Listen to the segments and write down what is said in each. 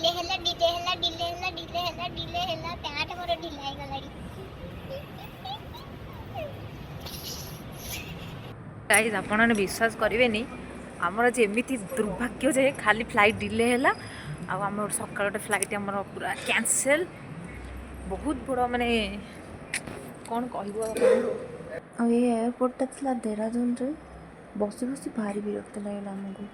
Delay हैला delay हैला delay हैला डिले हैला डिले हैला प्याट मोर ढिला हे गलाडी गाइस आपने विश्वास करेंगे आमर जमी दुर्भाग्य जे खाली फ्लाइट डिले है आम सका फ्लाइट आम पूरा कैंसल बहुत बड़ माने कौन कह एयरपोर्टा था देहरादून रे बसी बसी भारी विरक्त लगे आमको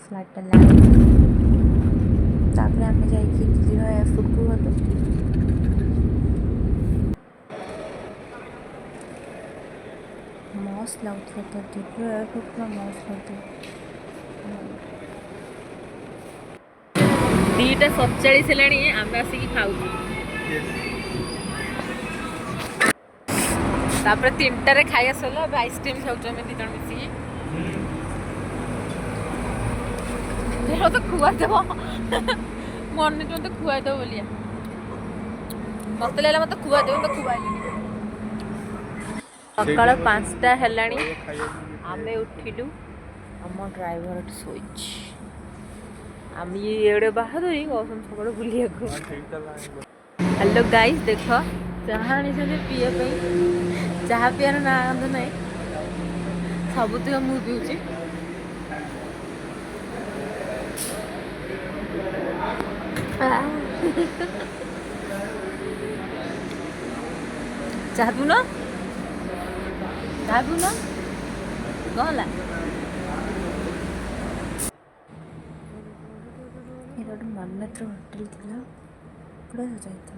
फ्लाइट लैंड आम जा दिल्ली एयरपोर्ट को गलु मस्त लगुला तो दिल्ली एयरपोर्ट पूरा मस्त लगता 2:47 है आम आसिक खाऊ तापर 3टारे खाया सरला आइसक्रीम खाऊ आम 2 जन मिसिकी तो खुआदेव मन मत खुआदेव बोलिया मत लगे मत खुआदेव तो खुआली सकाल 5टा हेलाणी आमे उठिलु आम ड्राइवर सोच आम ये बाहादुरी गौतम सकाल बुलिया हेलो गाइस देख चाह आनी पीए चाह पीआर ना ना सबुत मु पीऊँ चाह पीन चाह पीन कौन गोटे मान्यत्र होटेल थी बड़ा सजा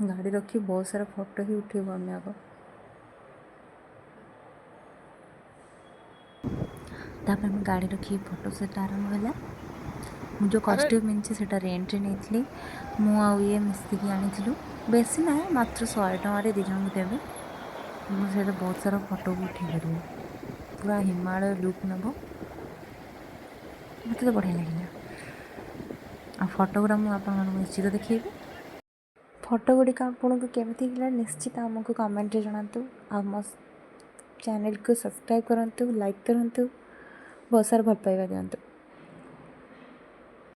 गाड़ी रखी बहुत सारा फोटो ही उठेब आम आग तापर आम गाड़ी रखी फोटो सेट आरंभ है मु जो कॉस्ट्यूम मिलছে সেটা रेंट नहीं मु आए मिसिकी आनी बेसी ना मात्र 100 टकर 2 जन देवे मुझे बहुत सारा फोटो भी उठे पारे पूरा हिमालय लुक नब मत तो बढ़िया लगे आ फोटोग्राफ मुझे निश्चित देखी फोटो गुड़िक आपको केमी निश्चित आमको कमेंट जनातु आम चैनल को सब्सक्राइब करूँ लाइक करूँ बहुत सारा भल पाइबा दिंतु।